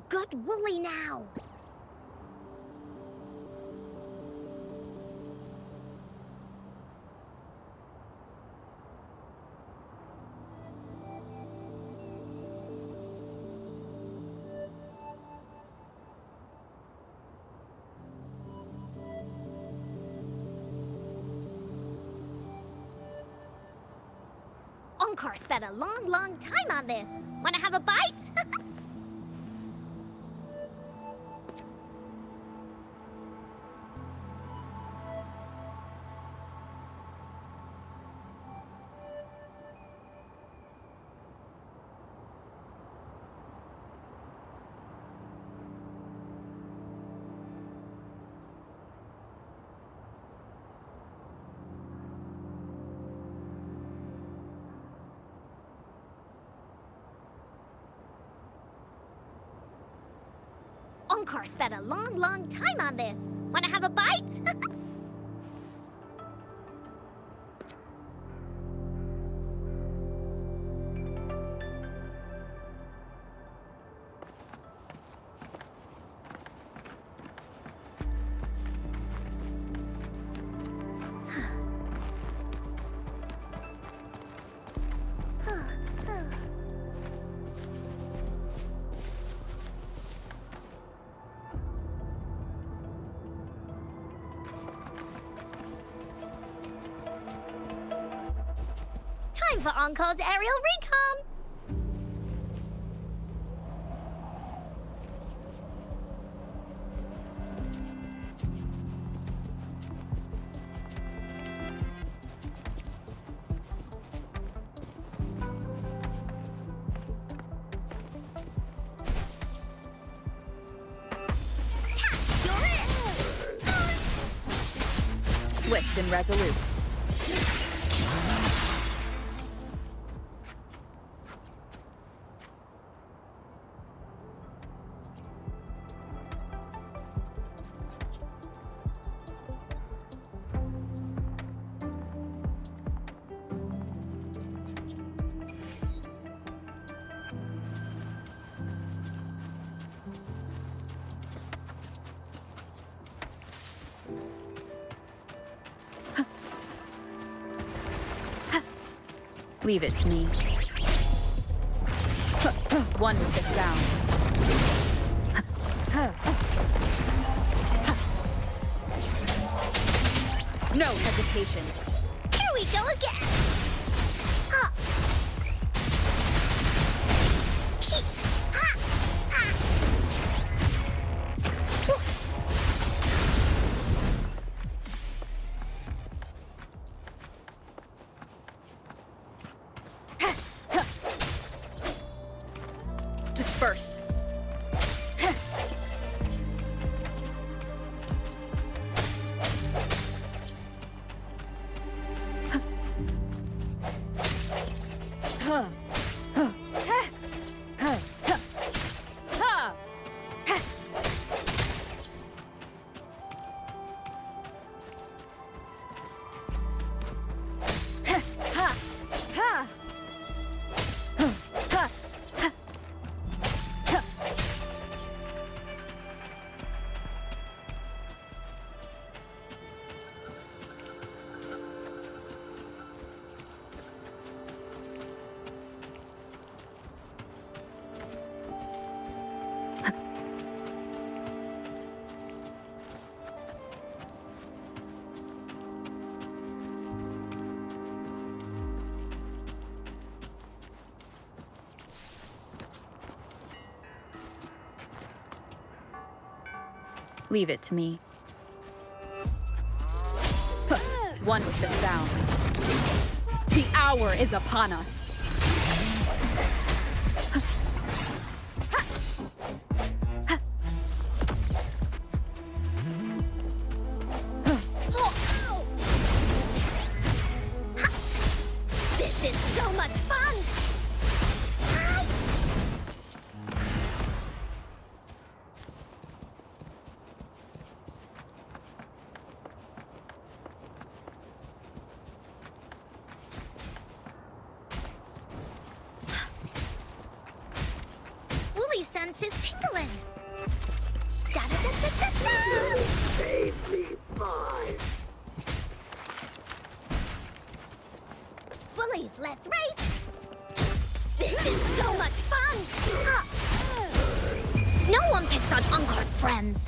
good Wooly now. Onkar spent a long time on this. Wanna have a bite? Onkar spent a long time on this. Wanna have a bite? Time for Onkar's aerial recon! Swift and resolute. Leave it to me. One with the sounds. No hesitation. Here we go again! Ha! Keep! Ha! Ha! Disperse. Leave it to me. One with the sounds. The hour is upon us. This is so much fun! Wooly sense is tingling. joke's on Unkar's friends.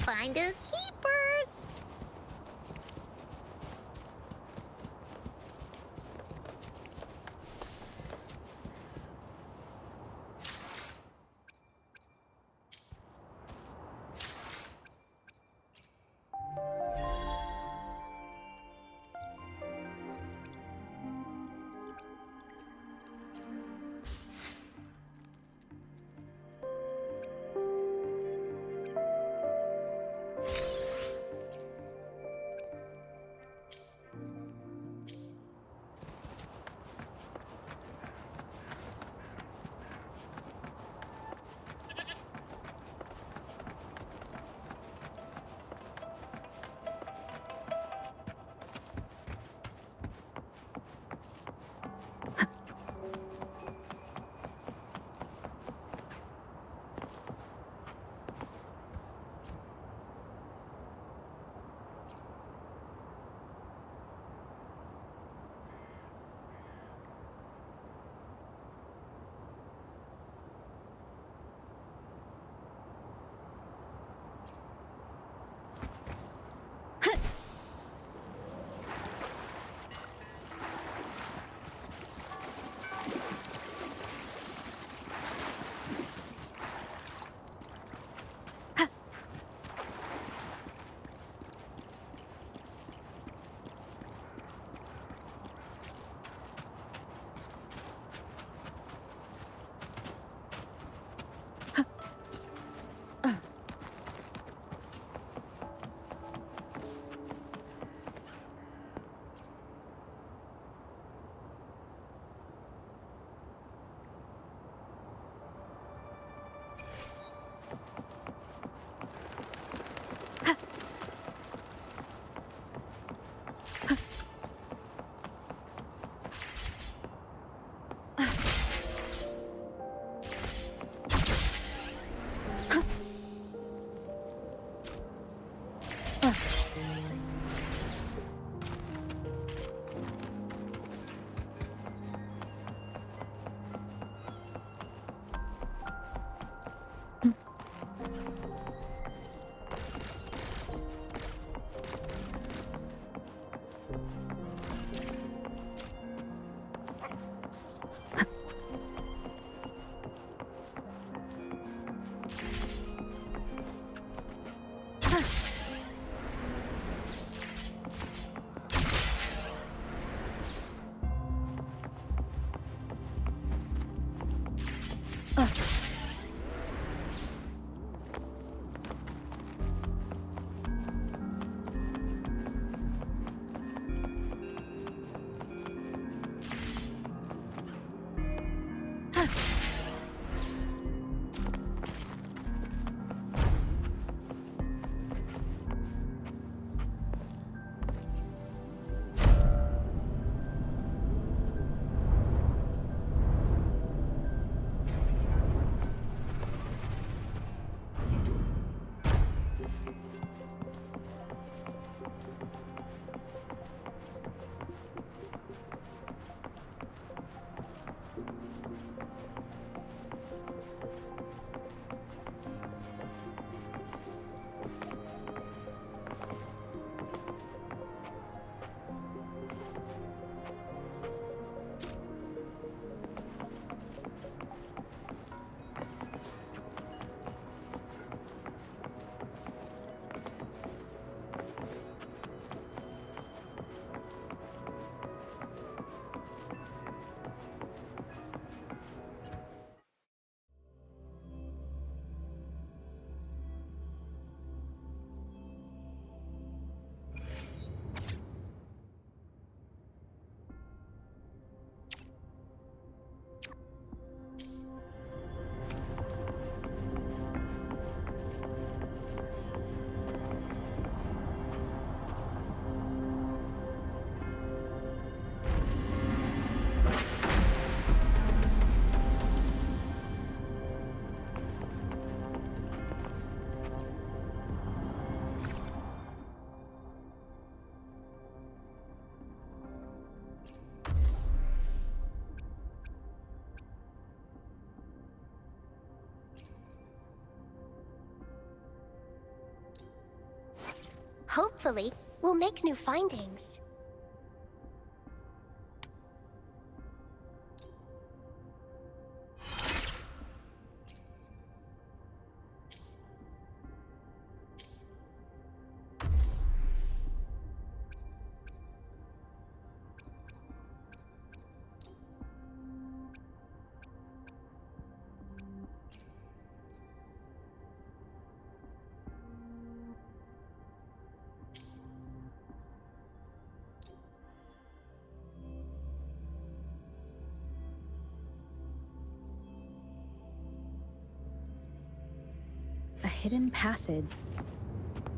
Finders keepers. Hopefully, we'll make new findings. A hidden passage.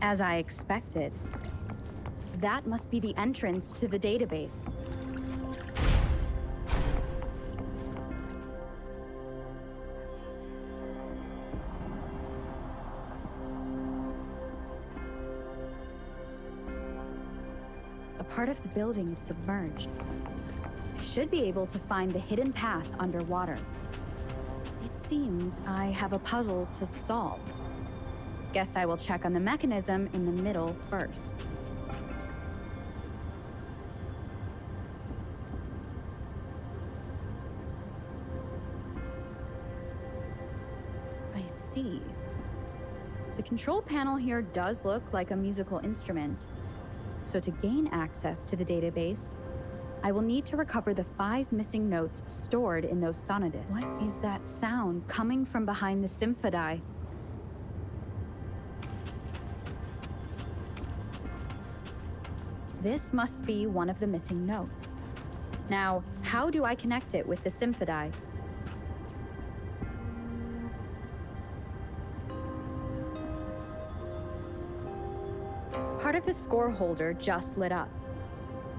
As I expected. That must be the entrance to the database. A part of the building is submerged. I should be able to find the hidden path underwater. It seems I have a puzzle to solve. Guess I will check on the mechanism in the middle first. I see. The control panel here does look like a musical instrument. So to gain access to the database, I will need to recover the 5 missing notes stored in those sonodiscs. What is that sound coming from behind the symphody? This must be one of the missing notes. Now, how do I connect it with the symphody? Part of the score holder just lit up.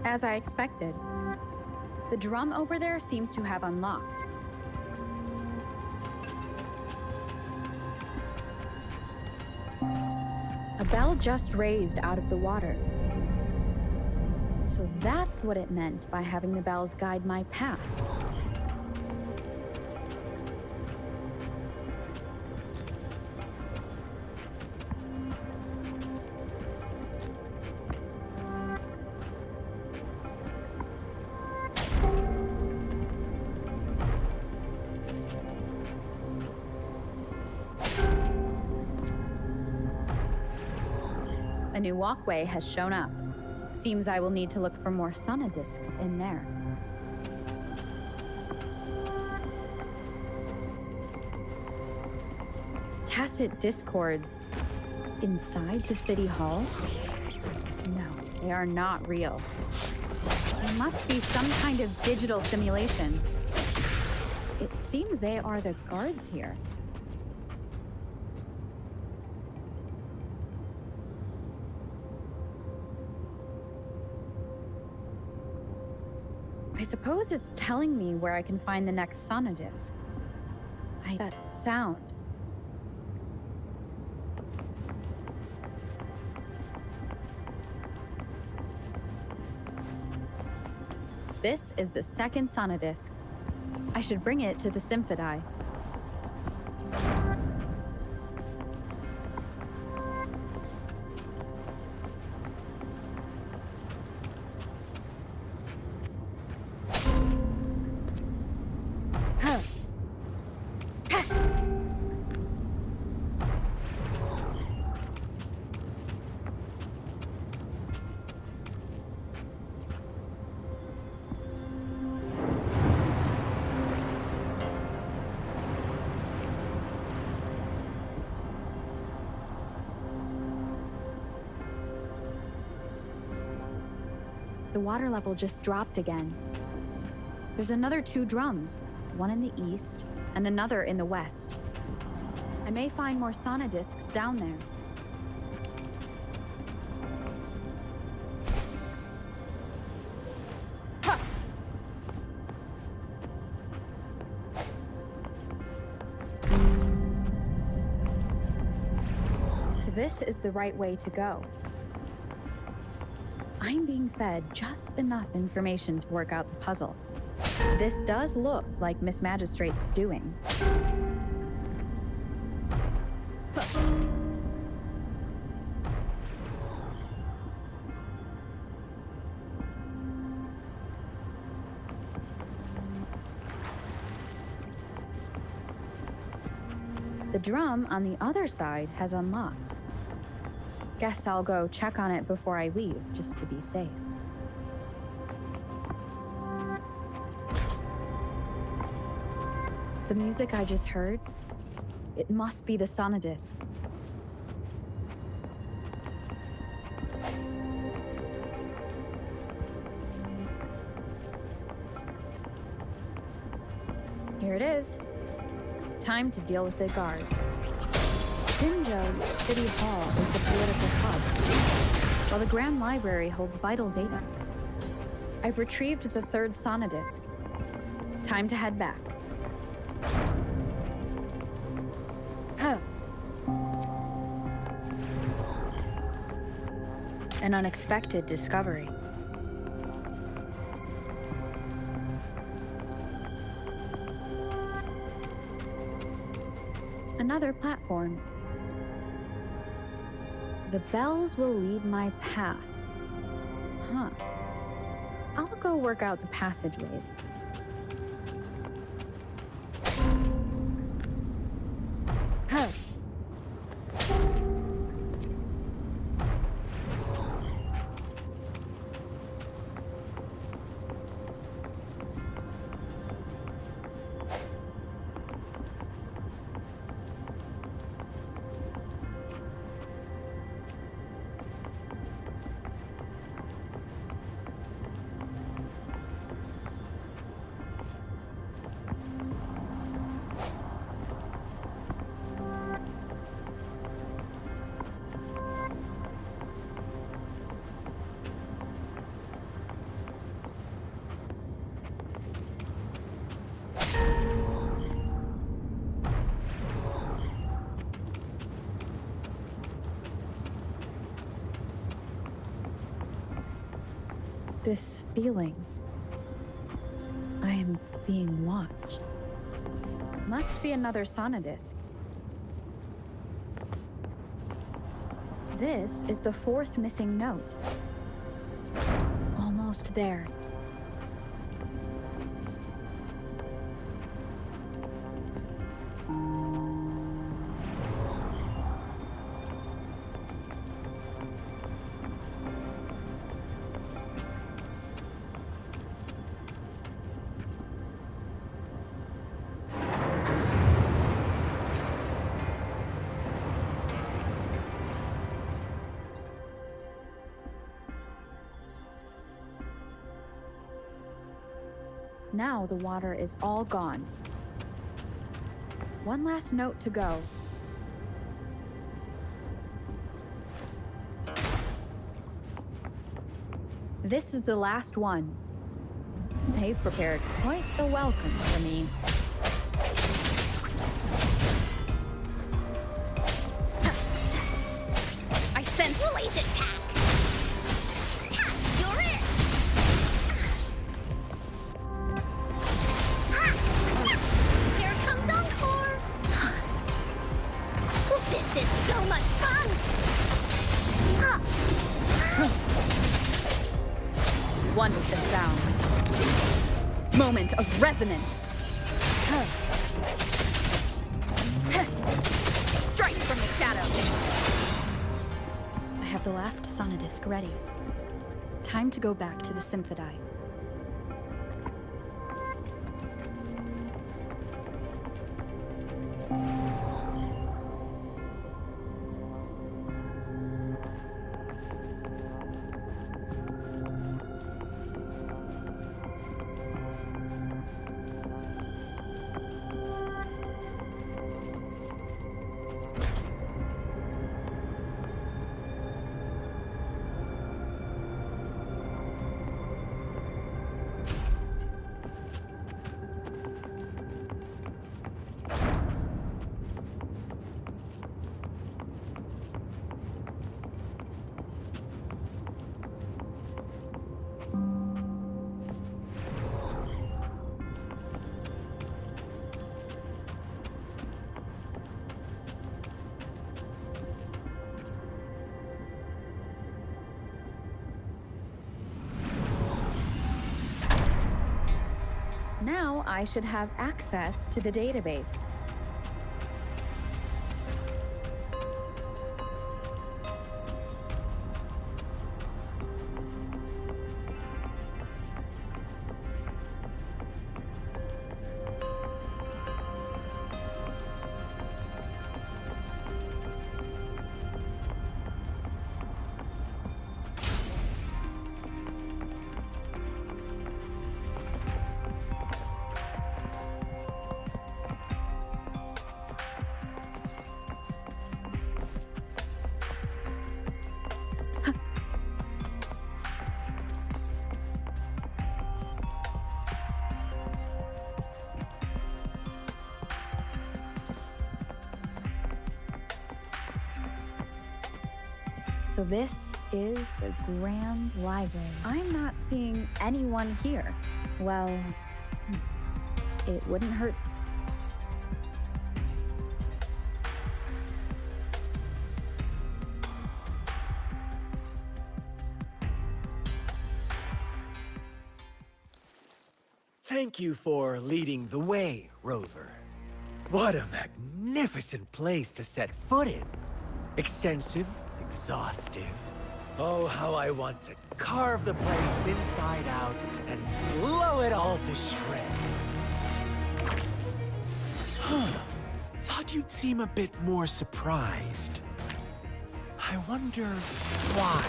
As I expected. The drum over there seems to have unlocked. A bell just raised out of the water. So that's what it meant by having the bells guide my path. A new walkway has shown up. Seems I will need to look for more sonodiscs in there. Tacit discords inside the city hall? No, they are not real. There must be some kind of digital simulation. It seems they are the guards here. I suppose it's telling me where I can find the next sonodisc. That sound. This is the second sonodisc. I should bring it to the symphody. The water level just dropped again. There's another 2 drums, one in the east and another in the west. I may find more sonodiscs down there. Ha! So this is the right way to go. I'm being fed just enough information to work out the puzzle. This does look like Miss Magistrate's doing. The drum on the other side has unlocked. Guess I'll go check on it before I leave, just to be safe. The music I just heard, it must be the sonodisc. Here it is. Time to deal with the guards. Jinzhou's City Hall is the political hub, while the Grand Library holds vital data. I've retrieved the third sonodisc. Time to head back. An unexpected discovery. Another platform. The bells will lead my path. Huh. I'll go work out the passageways. This feeling. I am being watched. Must be another sonodisc. This is the fourth missing note. Almost there. Now the water is all gone. One last note to go. This is the last one. They've prepared quite the welcome for me. I sent Blaze attack! Attack, you're it! Here comes Encore! This is so much fun! One with the sounds. Moment of resonance. Strike from the shadows. I have the last sonodisc ready. Time to go back to the Symphodi. Now I should have access to the database. So this is the Grand Library. I'm not seeing anyone here. Well, it wouldn't hurt. Thank you for leading the way, Rover. What a magnificent place to set foot in. Extensive, exhaustive. Oh, how I want to carve the place inside out and blow it all to shreds. Thought you'd seem a bit more surprised. I wonder why.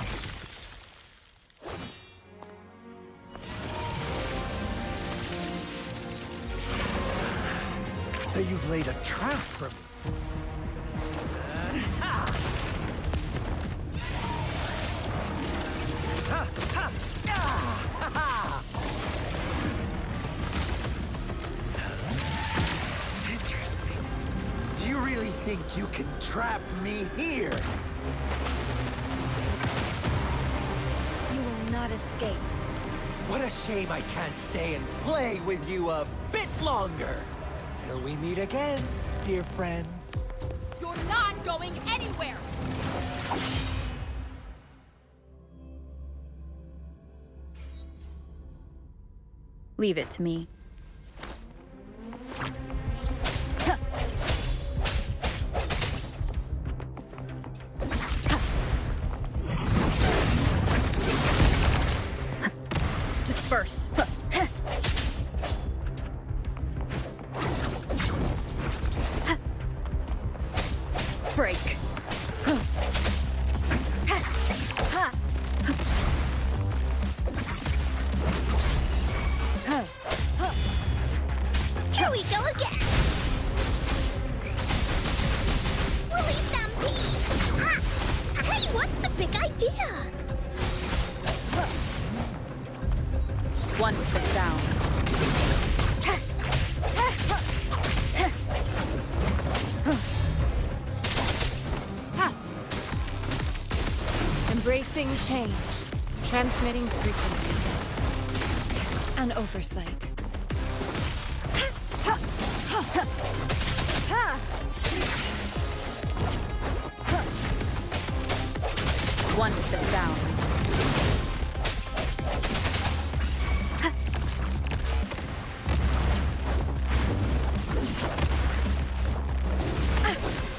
So you've laid a trap for me. Interesting. Do you really think you can trap me here? You will not escape. What a shame I can't stay and play with you a bit longer. Till we meet again, dear friends. You're not going anywhere! Leave it to me. Disperse. Break. Here we go again. Woolly Stampede. Ah, hey, what's the big idea? One with the sound. Embracing change. Transmitting frequency. An oversight. One with the sound.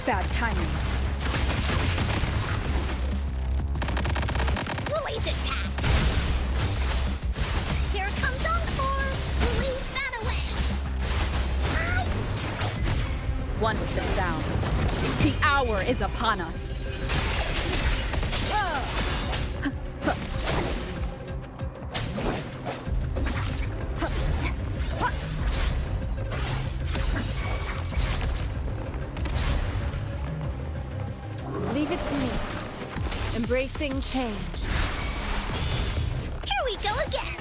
Bad timing. Woolly's attack. Here comes Encore. Woolly, that away. One with the sound. The hour is upon us. Leave it to me. Embracing change. Here we go again.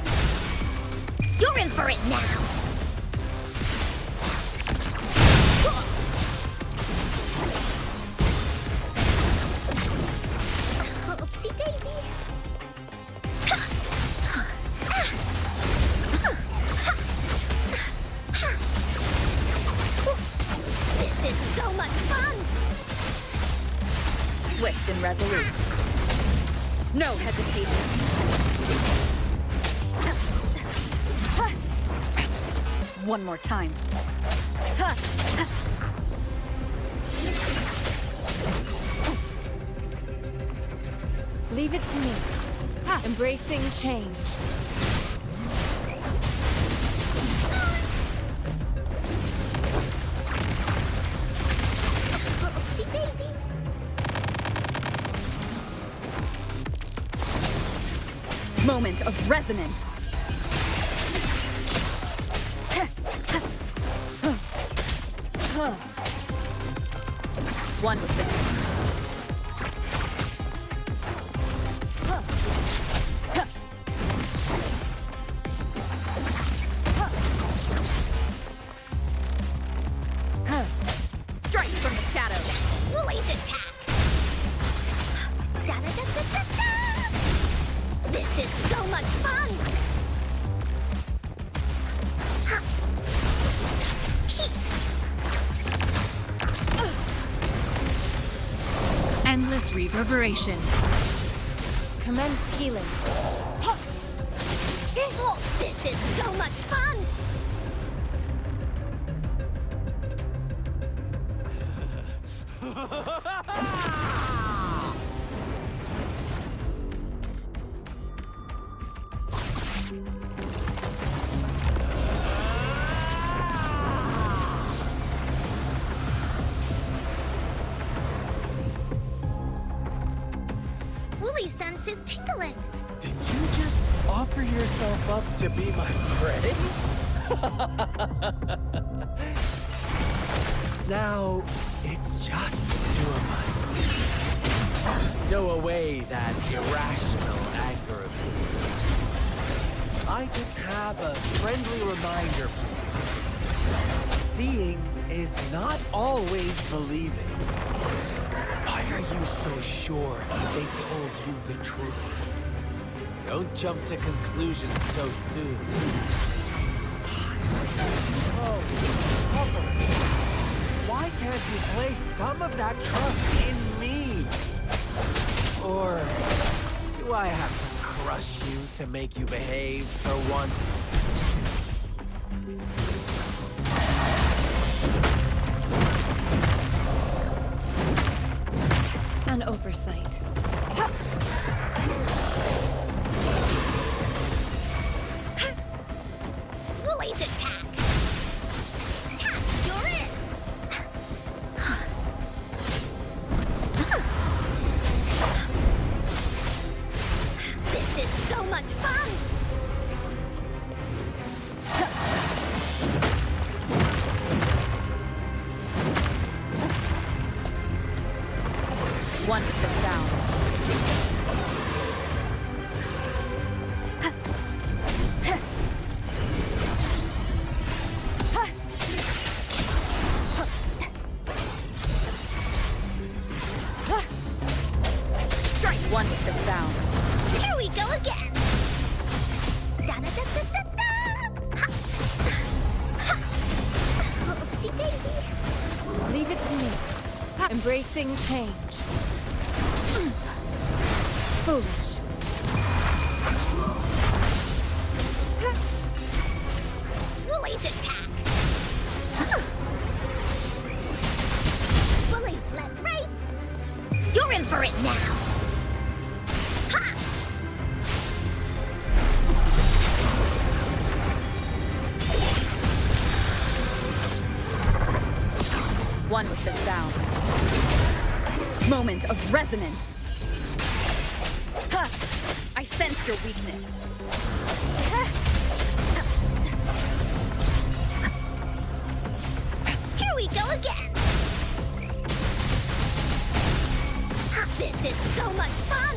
You're in for it now. Oopsie daisy. This is so much fun. Swift and resolute. No hesitation. One more time. Leave it to me. Embracing change. Oopsie daisy. Moment of resonance. One with the sound. Strike from the shadows. Woolly's attack. Da-da-da-da-da. Continuous reverberation. Commence healing. This is so much fun! Woolly's sense is tingling. Did you just offer yourself up to be my prey? Now, it's just the two of us. Stow away that irrational anger of yours. I just have a friendly reminder for you. Seeing is not always believing. Why are you so sure they told you the truth? Don't jump to conclusions so soon. Oh, Puffer. Why can't you place some of that trust in me? Or do I have to crush you to make you behave for once? An oversight. Woolly's attack! Attack, you're in! This is so much fun! One with the sound. Strike one with the sound. Here we go again! Da-da-da-da-da-da! Ha! Ha! Oopsie daisy! Leave it to me. Embracing change. Foolish. Woolly's attack! Woolly, let's race! You're in for it now! Ha! One with the sound. Moment of resonance. Huh. I sense your weakness. Here we go again! This is so much fun!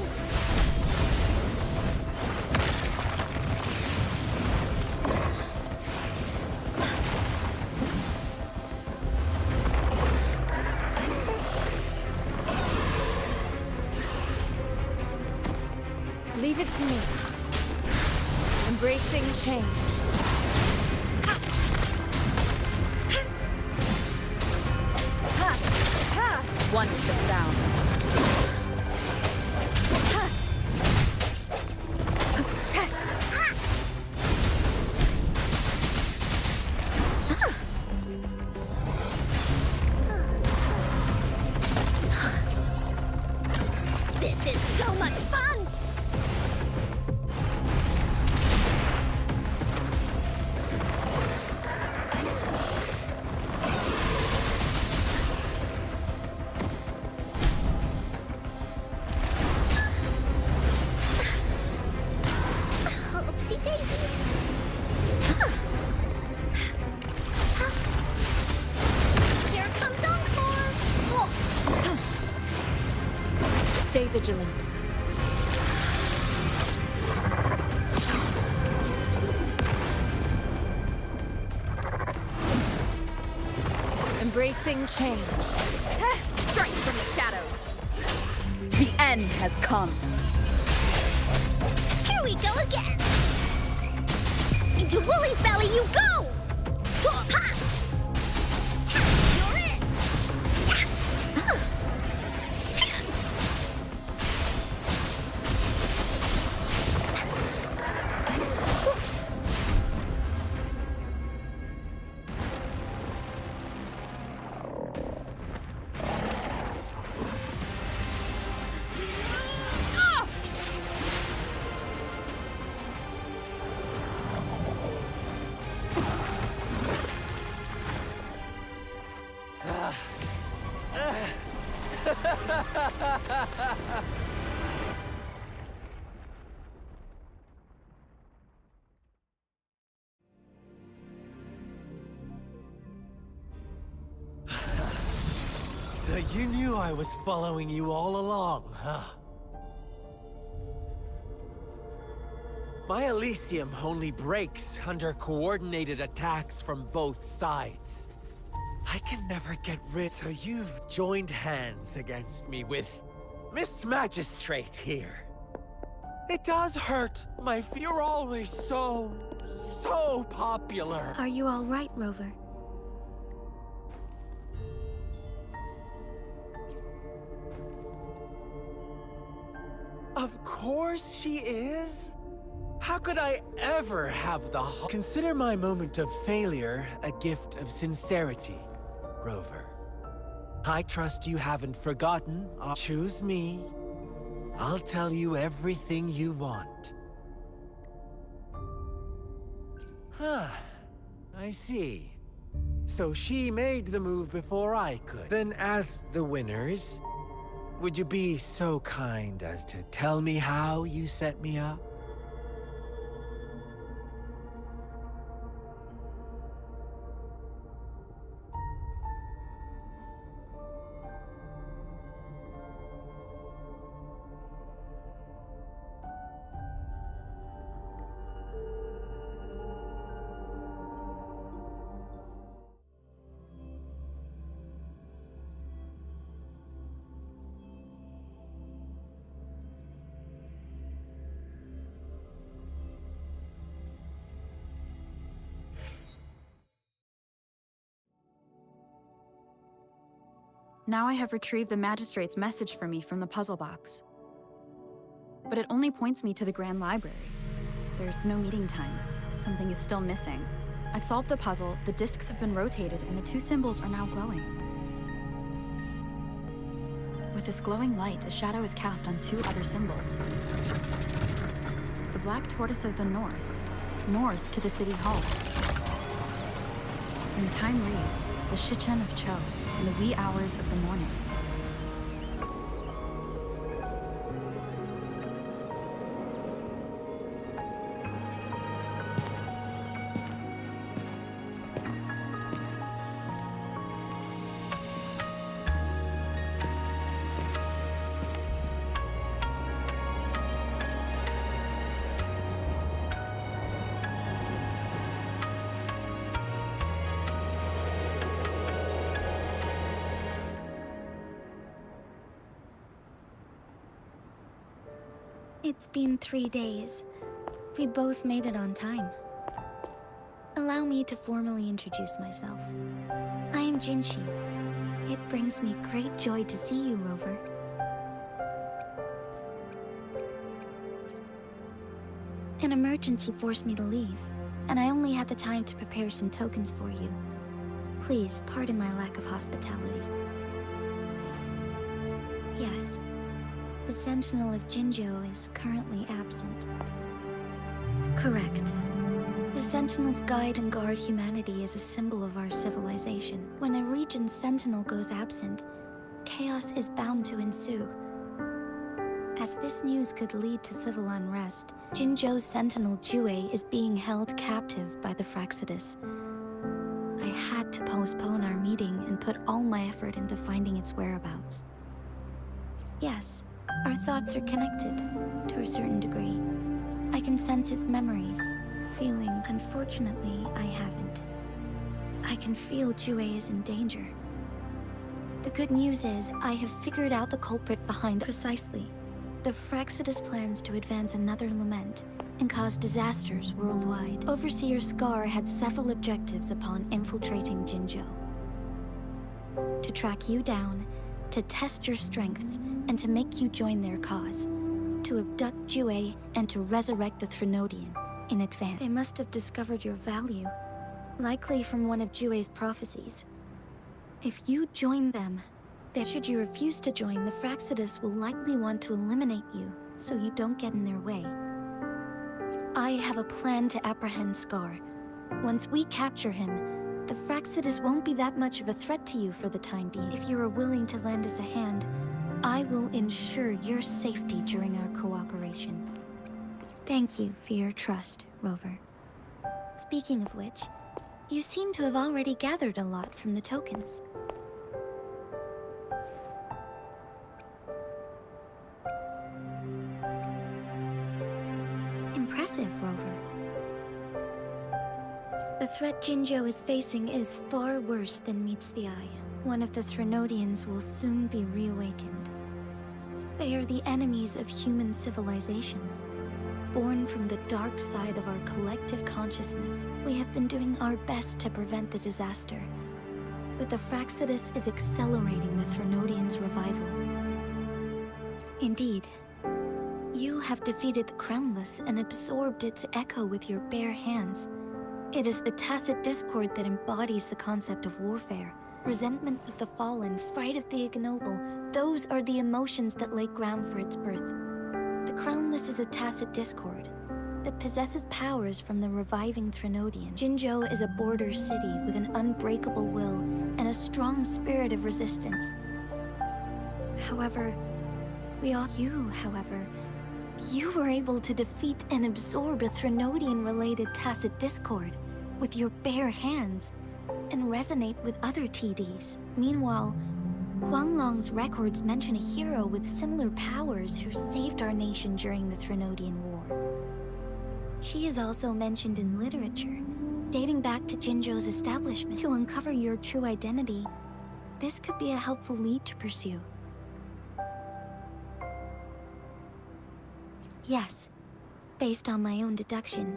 Leave it to me. Embracing change. One with the sound. This is so much fun! Oopsie daisy! Here comes Encore! Stay vigilant. Embracing change. Strike from the shadows. The end has come. Here we go again! Into Woolly's belly you go! Ha! You're in! You knew I was following you all along, huh? My Elysium only breaks under coordinated attacks from both sides. I can never get rid, so you've joined hands against me with Miss Magistrate here. It does hurt. You're always so popular. Are you all right, Rover? Of course she is. How could I ever have the Consider my moment of failure a gift of sincerity, Rover. I trust you haven't forgotten. Choose me. I'll tell you everything you want. Huh. I see. So she made the move before I could. Then as the winners, would you be so kind as to tell me how you set me up? Now I have retrieved the Magistrate's message for me from the puzzle box. But it only points me to the Grand Library. There's no meeting time. Something is still missing. I've solved the puzzle, the discs have been rotated, and the two symbols are now glowing. With this glowing light, a shadow is cast on two other symbols. The black tortoise of the north to the City Hall. And the time reads, the Shichen of Cho, in the wee hours of the morning. It's been 3 days. We both made it on time. Allow me to formally introduce myself. I am Jinshi. It brings me great joy to see you, Rover. An emergency forced me to leave, and I only had the time to prepare some tokens for you. Please pardon my lack of hospitality. Yes. The Sentinel of Jinzhou is currently absent. Correct. The Sentinels guide and guard humanity as a symbol of our civilization. When a region's Sentinel goes absent, chaos is bound to ensue. As this news could lead to civil unrest, Jinzhou's Sentinel WUWA is being held captive by the Fraxidus. I had to postpone our meeting and put all my effort into finding its whereabouts. Yes. Our thoughts are connected, to a certain degree. I can sense his memories, feelings. Unfortunately, I haven't. I can feel WUWA is in danger. The good news is, I have figured out the culprit behind precisely. The Fraxidus plans to advance another lament and cause disasters worldwide. Overseer Scar had several objectives upon infiltrating Jinzhou. To track you down, to test your strengths, and to make you join their cause. To abduct WUWA and to resurrect the Threnodian in advance. They must have discovered your value, likely from one of WUWA's prophecies. If you join them, then should you refuse to join, the Fraxidus will likely want to eliminate you, so you don't get in their way. I have a plan to apprehend Scar. Once we capture him, the Fraxidus won't be that much of a threat to you for the time being. If you are willing to lend us a hand, I will ensure your safety during our cooperation. Thank you for your trust, Rover. Speaking of which, you seem to have already gathered a lot from the tokens. impressive, Rover. The threat Jinzhou is facing is far worse than meets the eye. One of the Threnodians will soon be reawakened. They are the enemies of human civilizations. Born from the dark side of our collective consciousness, we have been doing our best to prevent the disaster. But the Fraxidus is accelerating the Threnodians' revival. Indeed, you have defeated the Crownless and absorbed its echo with your bare hands. It is the tacit discord that embodies the concept of warfare. Resentment of the fallen, fright of the ignoble, those are the emotions that lay ground for its birth. The Crownless is a tacit discord that possesses powers from the reviving Threnodian. Jinzhou is a border city with an unbreakable will and a strong spirit of resistance. However, you were able to defeat and absorb a Threnodian-related tacit discord with your bare hands and resonate with other TDs. Meanwhile, Huanglong's records mention a hero with similar powers who saved our nation during the Threnodian War. She is also mentioned in literature, dating back to Jinzhou's establishment. To uncover your true identity, this could be a helpful lead to pursue. Yes, based on my own deduction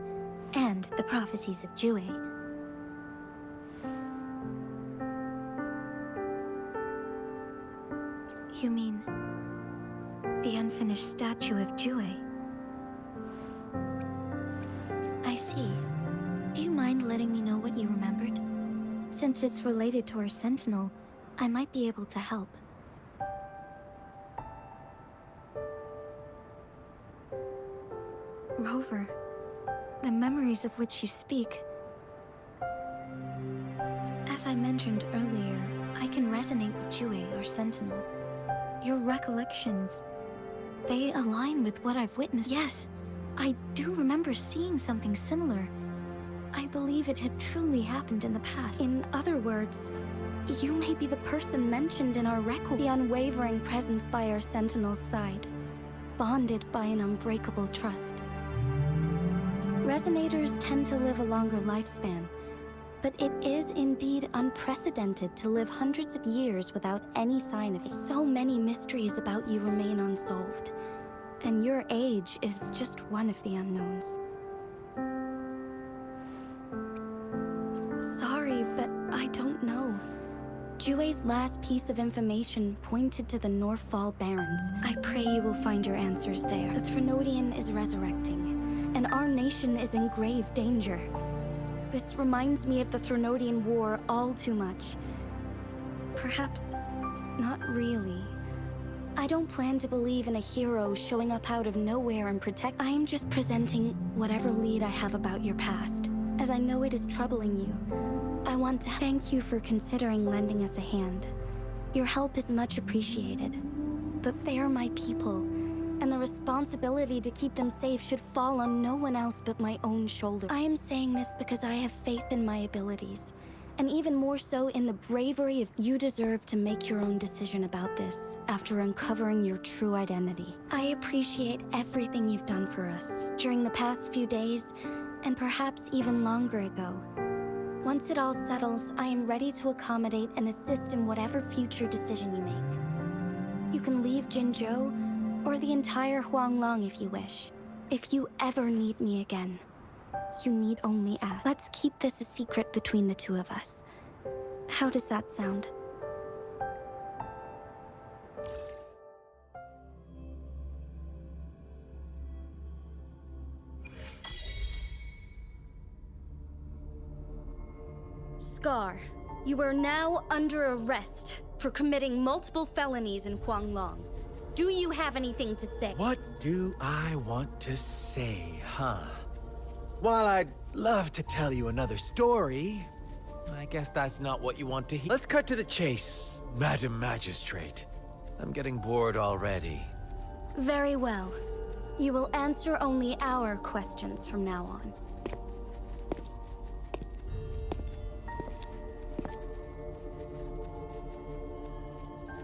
and the prophecies of WUWA. You mean the unfinished statue of WUWA? I see. Do you mind letting me know what you remembered? Since it's related to our sentinel, I might be able to help. Rover, the memories of which you speak. As I mentioned earlier, I can resonate with WUWA, our sentinel. Your recollections, they align with what I've witnessed. Yes, I do remember seeing something similar. I believe it had truly happened in the past. In other words, you may be the person mentioned in our record. The unwavering presence by our sentinel's side, bonded by an unbreakable trust. Resonators tend to live a longer lifespan, but it is indeed unprecedented to live hundreds of years without any sign of it. So many mysteries about you remain unsolved, and your age is just one of the unknowns. Sorry, but I don't know. WUWA's last piece of information pointed to the Northfall Barrens. I pray you will find your answers there. The Threnodian is resurrecting, and our nation is in grave danger. This reminds me of the Threnodian War all too much. Perhaps not really. I don't plan to believe in a hero showing up out of nowhere and protect. I am just presenting whatever lead I have about your past, as I know it is troubling you. I want to thank you for considering lending us a hand. Your help is much appreciated. But they are my people, and the responsibility to keep them safe should fall on no one else but my own shoulders. I am saying this because I have faith in my abilities, and even more so in the bravery of you deserve to make your own decision about this after uncovering your true identity. I appreciate everything you've done for us during the past few days, and perhaps even longer ago. Once it all settles, I am ready to accommodate and assist in whatever future decision you make. You can leave Jinzhou, or the entire Huanglong if you wish. If you ever need me again, you need only ask. Let's keep this a secret between the two of us. How does that sound? Scar, you are now under arrest for committing multiple felonies in Huanglong. Do you have anything to say? What do I want to say, huh? While I'd love to tell you another story, I guess that's not what you want to hear. Let's cut to the chase, Madam Magistrate. I'm getting bored already. Very well. You will answer only our questions from now on.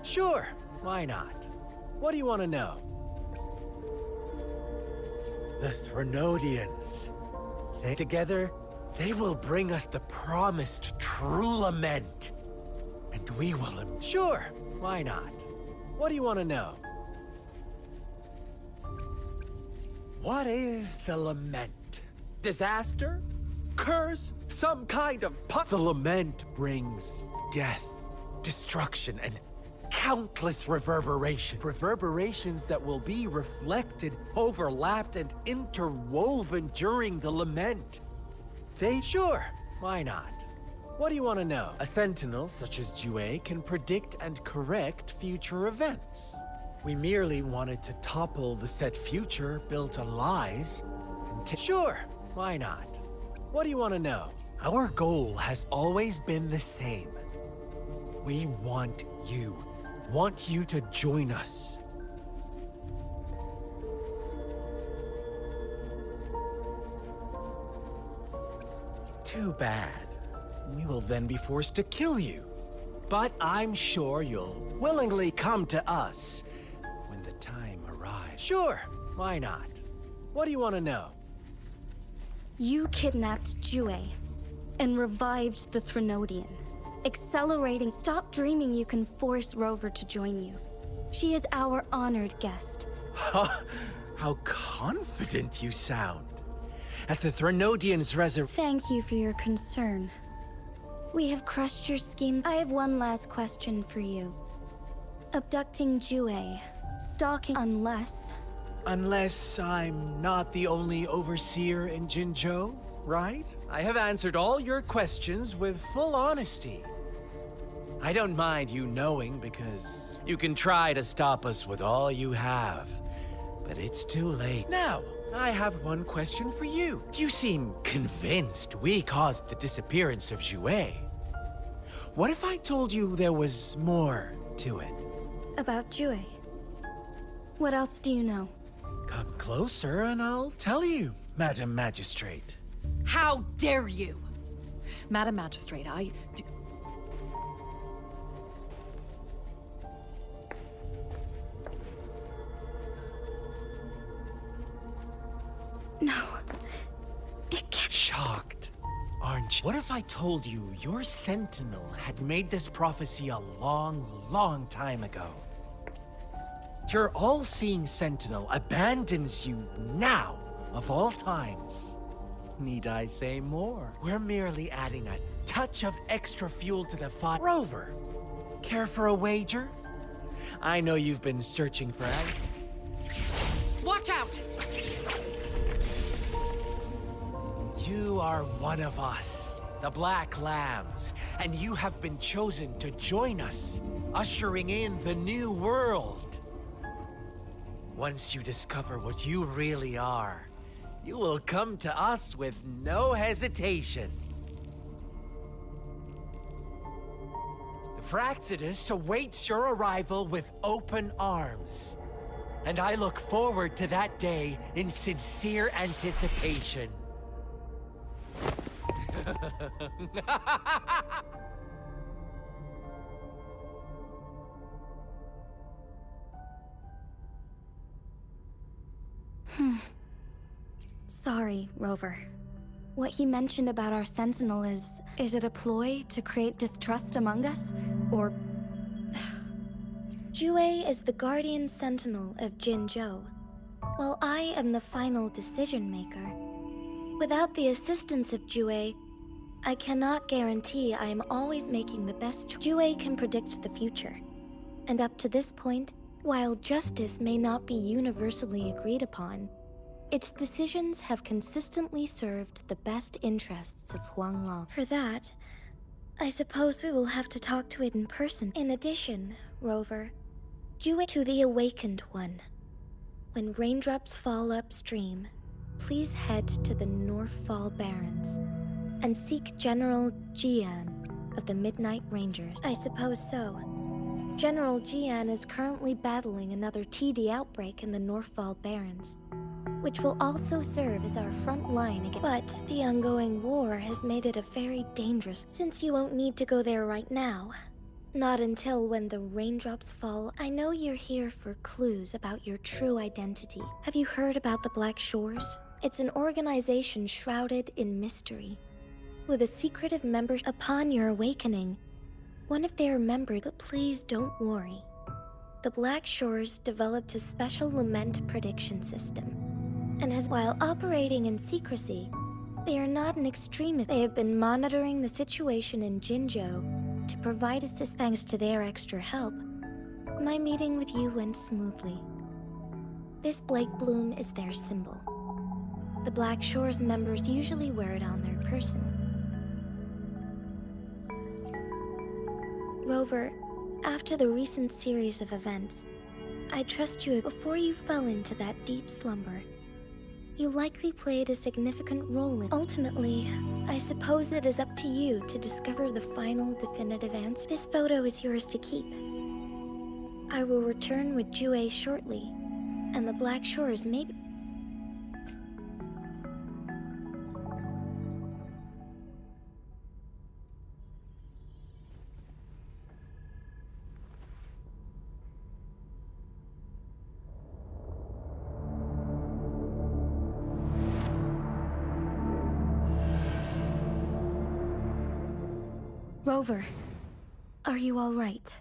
Sure, why not? What do you want to know? the Threnodians. Together, they will bring us the promised true lament. And we will... Sure, why not? What do you want to know? What is the lament? Disaster? Curse? Some kind of The lament brings death, destruction, and countless reverberations. Reverberations that will be reflected, overlapped, and interwoven during the lament. Sure, why not? What do you want to know? A sentinel such as WUWA can predict and correct future events. We merely wanted to topple the set future built on lies. Sure, why not? What do you want to know? Our goal has always been the same. We want you to join us. Too bad. We will then be forced to kill you. But I'm sure you'll willingly come to us when the time arrives. Sure, why not? What do you want to know? You kidnapped WUWA and revived the Threnodian, accelerating. Stop dreaming you can force Rover to join you. She is our honored guest. How confident you sound. As the Threnodians Thank you for your concern. We have crushed your schemes. I have one last question for you. Abducting WUWA, stalking unless... Unless I'm not the only overseer in Jinzhou, right? I have answered all your questions with full honesty. I don't mind you knowing because you can try to stop us with all you have. But it's too late. Now, I have one question for you. You seem convinced we caused the disappearance of WUWA. What if I told you there was more to it? About WUWA. What else do you know? Come closer and I'll tell you, Madam Magistrate. How dare you? Madam Magistrate, No. It can't... Shocked, aren't you? What if I told you your sentinel had made this prophecy a long, long time ago? Your all-seeing sentinel abandons you now, of all times. Need I say more? We're merely adding a touch of extra fuel to the fire. Rover, care for a wager? I know you've been searching for... watch out! You are one of us, the Black Lambs, and you have been chosen to join us, ushering in the new world. Once you discover what you really are, you will come to us with no hesitation. The Fraxidus awaits your arrival with open arms, and I look forward to that day in sincere anticipation. Sorry, Rover. What he mentioned about our sentinel is it a ploy to create distrust among us? Or... WUWA is the guardian sentinel of Jinzhou, while I am the final decision maker. Without the assistance of WUWA, I cannot guarantee I am always making the best choice. WUWA can predict the future. And up to this point, while justice may not be universally agreed upon, its decisions have consistently served the best interests of Huanglong. For that, I suppose we will have to talk to it in person. In addition, Rover, WUWA to the Awakened One. When raindrops fall upstream, please head to the Northfall Barrens and seek General Jian of the Midnight Rangers. I suppose so. General Jian is currently battling another TD outbreak in the Northfall Barrens, which will also serve as our front line against. But the ongoing war has made it a very dangerous. Since you won't need to go there right now, Not until when the raindrops fall. I know you're here for clues about your true identity. Have you heard about the Black Shores? It's an organization shrouded in mystery, with a secretive member. Upon your awakening, one of their members. But please don't worry. The Black Shores developed a special lament prediction system, and while operating in secrecy, they are not an extremist. They have been monitoring the situation in Jinzhou to provide assistance. Thanks to their extra help, my meeting with you went smoothly. This Blake Bloom is their symbol. The Black Shores members usually wear it on their person. Rover, after the recent series of events, I trust you. Before you fell into that deep slumber, you likely played a significant role in. Ultimately, I suppose it is up to you to discover the final definitive answer. This photo is yours to keep. I will return with WUWA shortly, and the Black Shores may be. Rover, are you all right?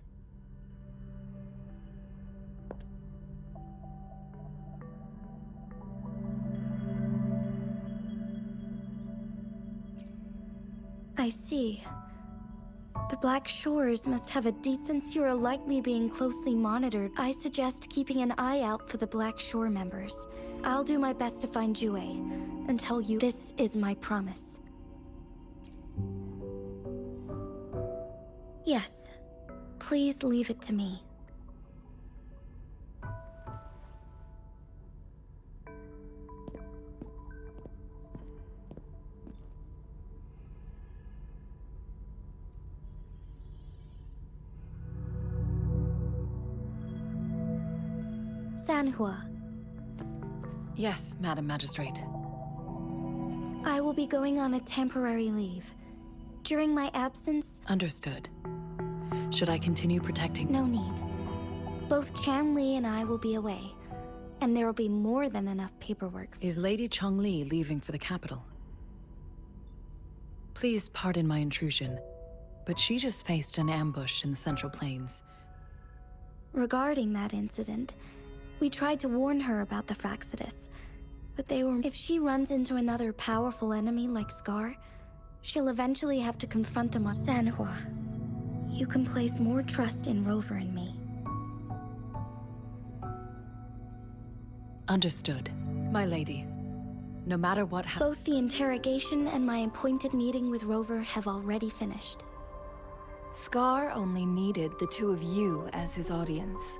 I see. The Black Shores must have a deep. Since you are likely being closely monitored, I suggest keeping an eye out for the Black Shore members. I'll do my best to find WUWA and tell you. This is my promise. Yes. Please leave it to me. Sanhua. Yes, Madam Magistrate. I will be going on a temporary leave. During my absence... Understood. Should I continue protecting? No need. Both Chanli and I will be away, and there will be more than enough paperwork. Is Lady Chongli leaving for the capital? Please pardon my intrusion, but she just faced an ambush in the Central Plains. Regarding that incident, we tried to warn her about the Fraxidus, but they were... If she runs into another powerful enemy like Scar, she'll eventually have to confront them on Sanhua. You can place more trust in Rover and me. Understood, my lady. No matter what happens... Both the interrogation and my appointed meeting with Rover have already finished. Scar only needed the two of you as his audience.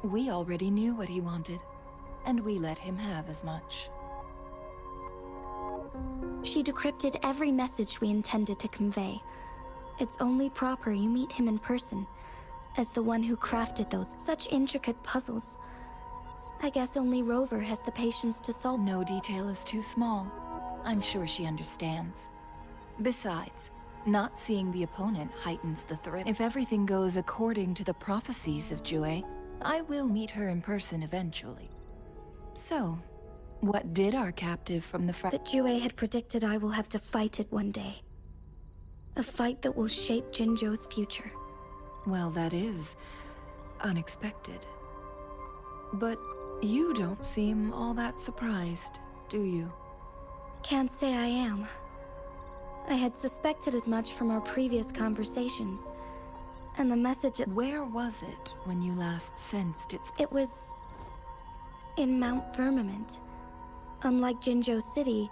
We already knew what he wanted, and we let him have as much. She decrypted every message we intended to convey. It's only proper you meet him in person, as the one who crafted those such intricate puzzles. I guess only Rover has the patience to solve. No detail is too small. I'm sure she understands. Besides, not seeing the opponent heightens the threat. If everything goes according to the prophecies of WUWA, I will meet her in person eventually. So, what did our captive from the That WUWA had predicted I will have to fight it one day. A fight that will shape Jinzhou's future. Well, that is unexpected. But you don't seem all that surprised, do you? Can't say I am. I had suspected as much from our previous conversations. And the message... Where was it when you last sensed its... It was... in Mount Firmament. Unlike Jinzhou City,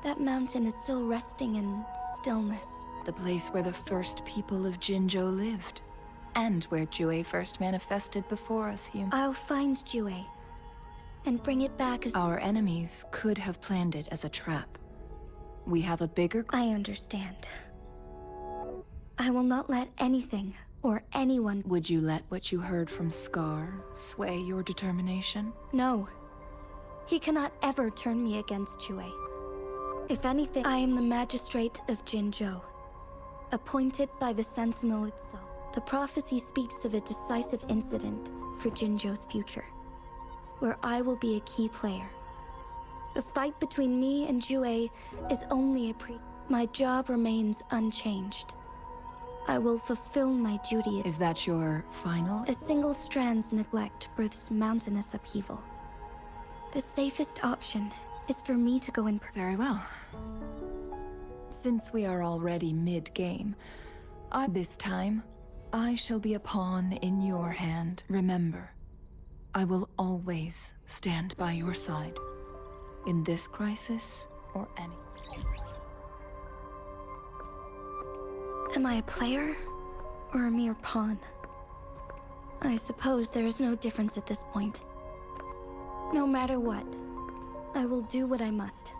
that mountain is still resting in stillness. The place where the first people of Jinzhou lived. And where WUWA first manifested before us humans. I'll find WUWA and bring it back as... Our enemies could have planned it as a trap. We have a bigger... I understand. I will not let anything or anyone... Would you let what you heard from Scar sway your determination? No. He cannot ever turn me against WUWA. If anything, I am the magistrate of Jinzhou, appointed by the Sentinel itself. The prophecy speaks of a decisive incident for Jinzhou's future, where I will be a key player. The fight between me and Jue is only My job remains unchanged. I will fulfill my duty. Is that your final? A single strand's neglect births mountainous upheaval. The safest option is for me to go in. Very well. Since we are already mid-game, this time, I shall be a pawn in your hand. Remember, I will always stand by your side. In this crisis, or any. Am I a player, or a mere pawn? I suppose there is no difference at this point. No matter what, I will do what I must.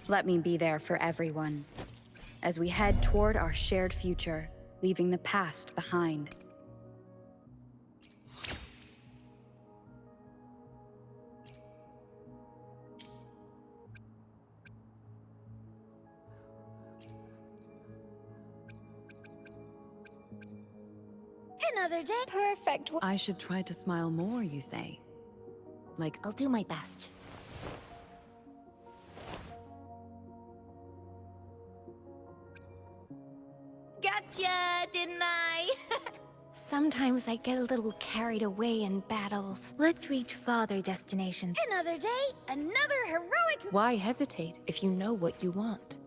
Let me be there for everyone, as we head toward our shared future, leaving the past behind. Another day. Perfect. I should try to smile more, you say? Like, I'll do my best. Gotcha, didn't I? Sometimes I get a little carried away in battles. Let's reach farther destinations. Another day, another heroic... Why hesitate if you know what you want?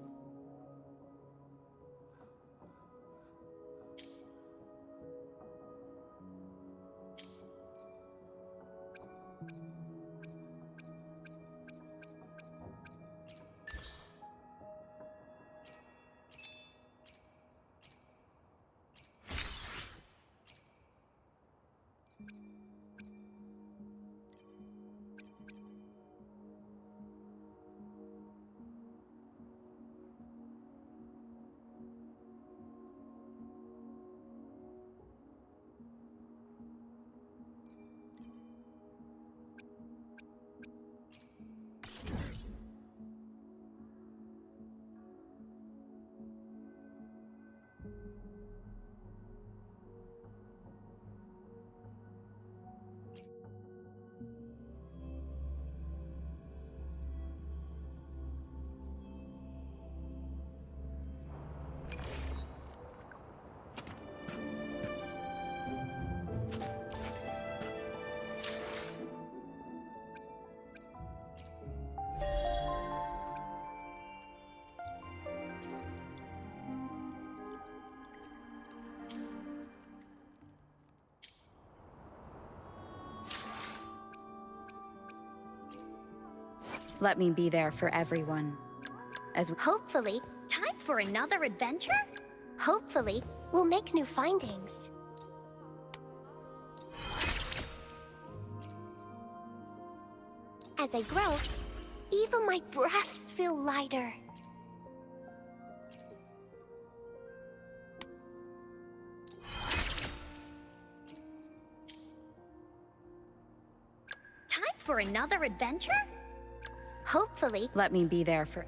Let me be there for everyone. As we Hopefully, time for another adventure? Hopefully, we'll make new findings. As I grow, even my breaths feel lighter. Time for another adventure? Hopefully. let me be there for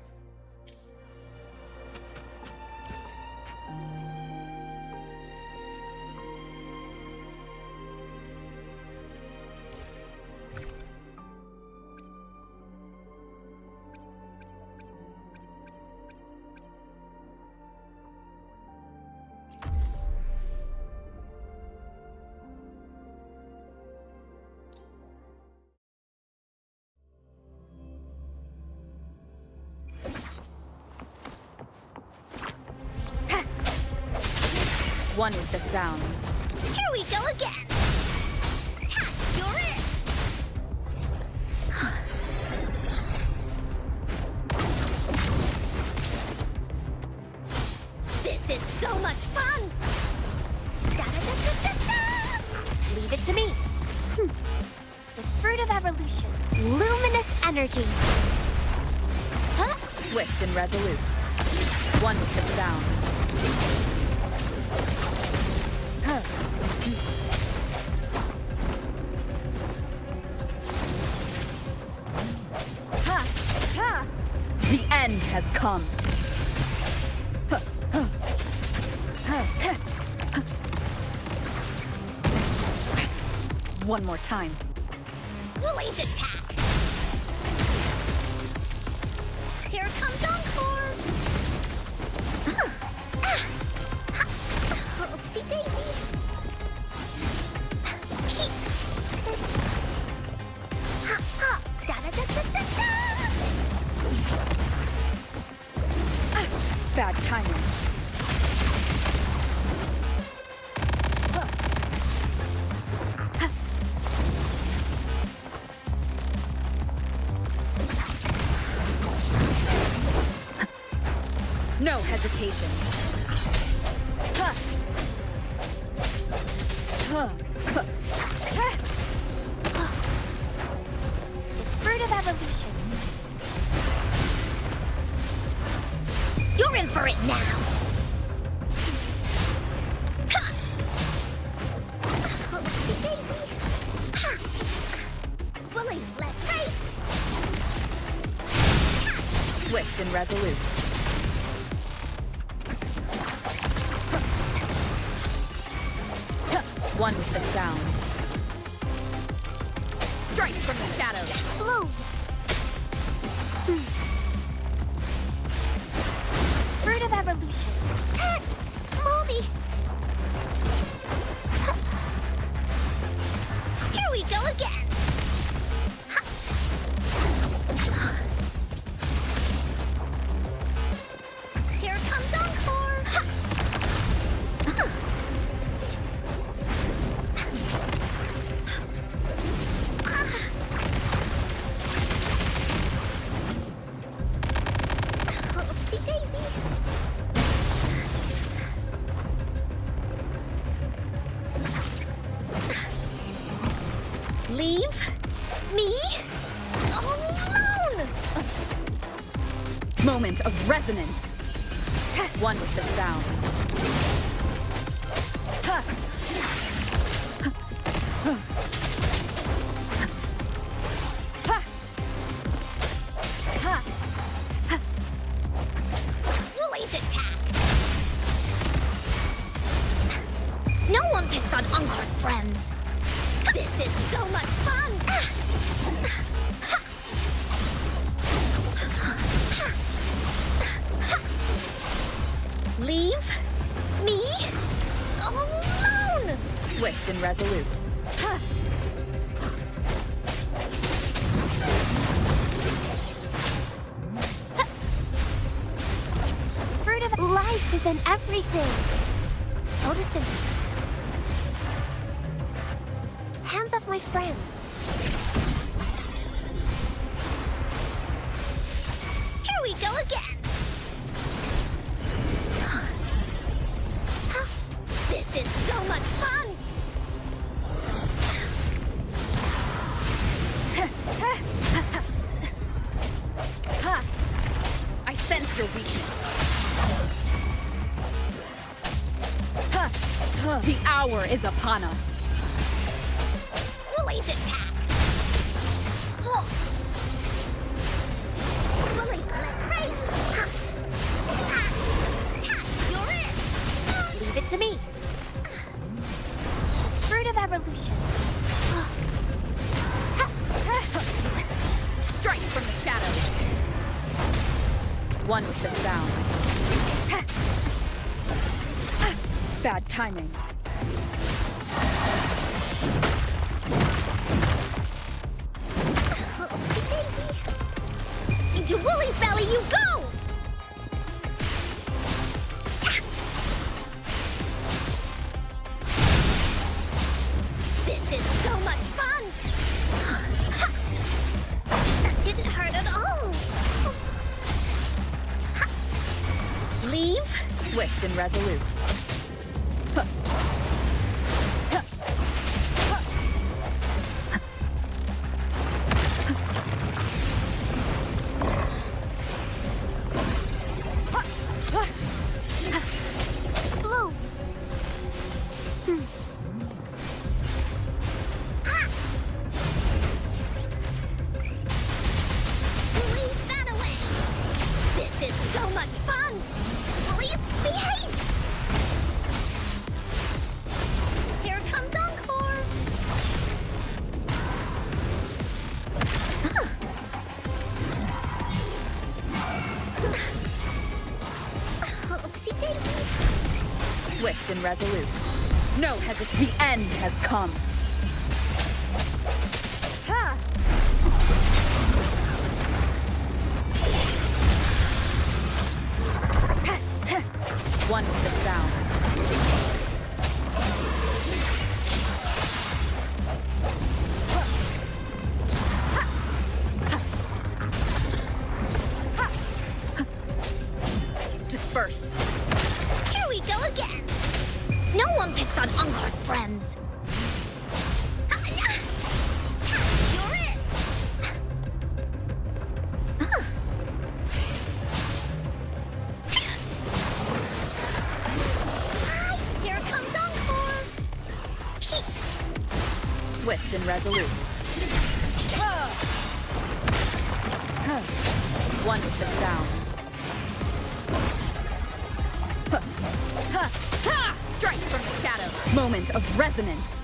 one with the sounds. Here we go again! Ta, you're it! This is so much fun! Da-da-da-da-da-da! Leave it to me. The fruit of evolution. Luminous energy. Huh? Swift and resolute. One with the sounds. The end has come. One more time. Blaze attack! Here comes Encore! Oopsie daisy! Da-da-da-da-da-da! Bad timing. No hesitation. The fruit of evolution. You're in for it now! Oopsie daisy! Bullies, let's race! Swift and resolute. One with the sound. Strike from the shadows. Blue! Fruit of evolution. Moldy! Here we go again! Here comes Encore! Oopsie daisy! Leave me alone! Moment of resonance. One with the sound. Blaze attack! No one picks on Encore's friends! This is so much fun! Leave me alone! Swift and resolute. Fruit of life is in everything. Photosynthesis. Hands off my friends. power is upon us. Woolly's attack! Oh. Woolly, let's race! Ha. Ah. Attack, you're it! Leave it to me. Fruit of evolution. Strike from the shadows. One with the sound. Bad timing. Oopsie daisy. Into Woolly's belly you go! This is so much fun! That didn't hurt at all! Leave? Swift and resolute. Blue! Leave that away! This is so much fun! Please behave! Here comes Encore! Oopsie daisy! Swift and resolute. No hesitation. The end has come. Ha! One with the sound. Disperse. Here we go again! No one picks on Ungar's friends! You're it! Here comes Encore! Swift and resolute. One with the sound. Strike from the shadows. Moment of resonance.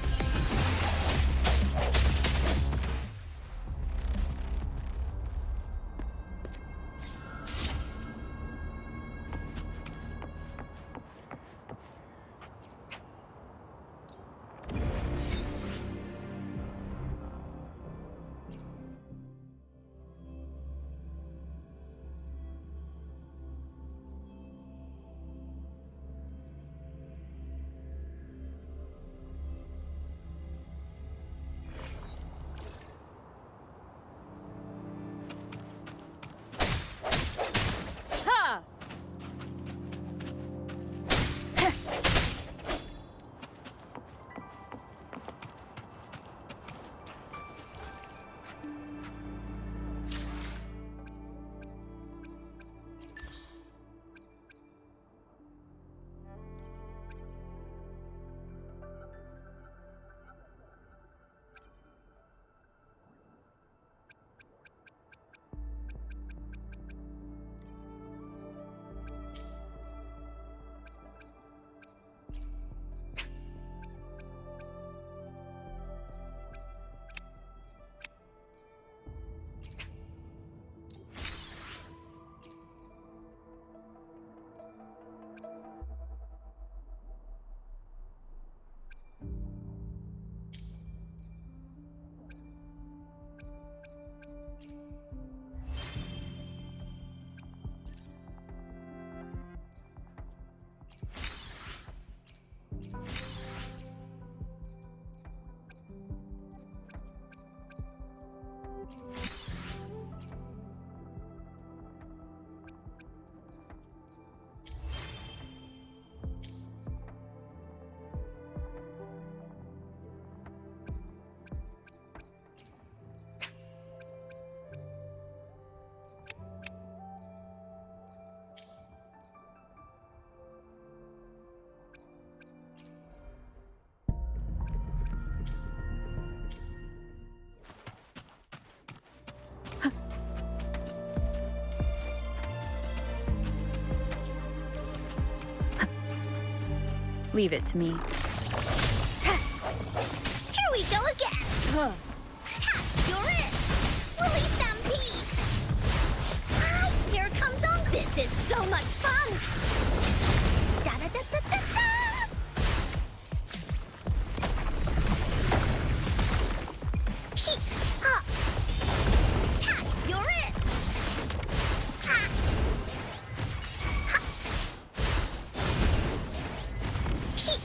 Leave it to me. Here we go again! Ha! You're it! Woolly Stampede! Ah, here comes on! This is so much fun! Da-da-da-da-da-da! Keep up! Tack, you're it! Ha! Ha! Keep!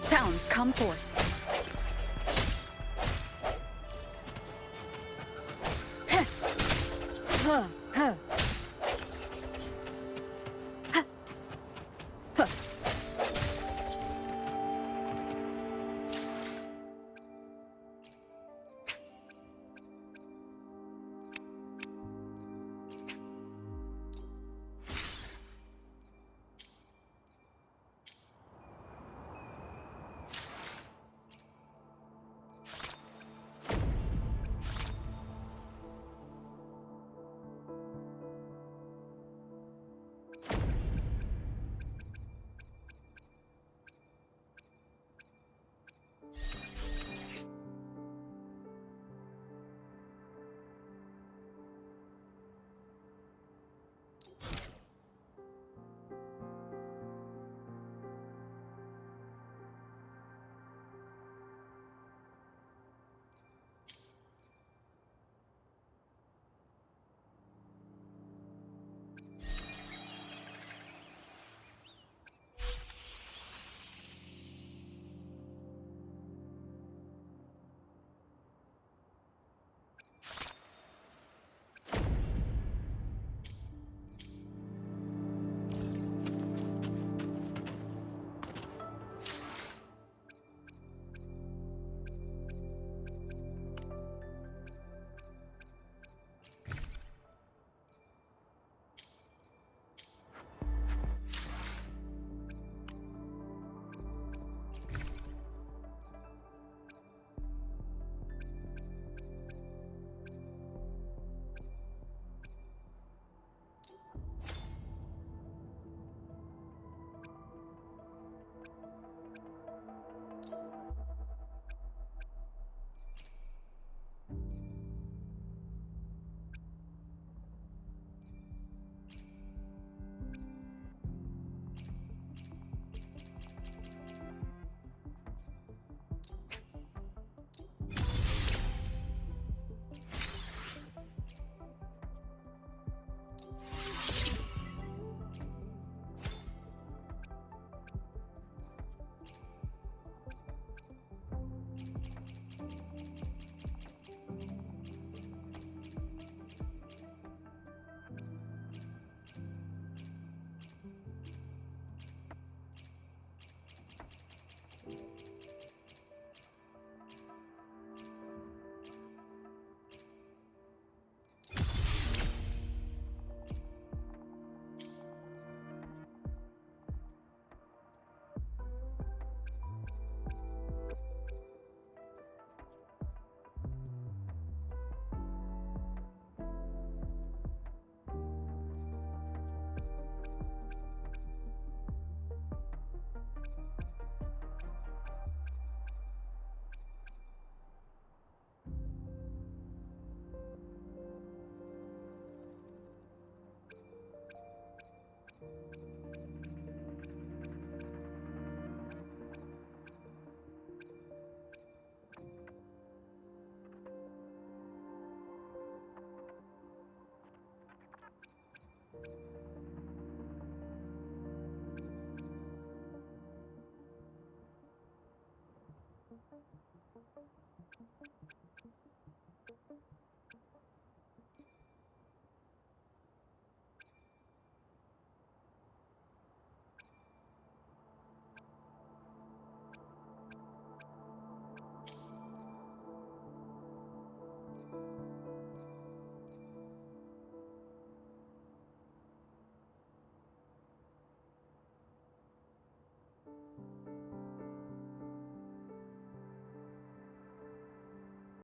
Sounds, come forth. Huh. Huh. Huh. Huh.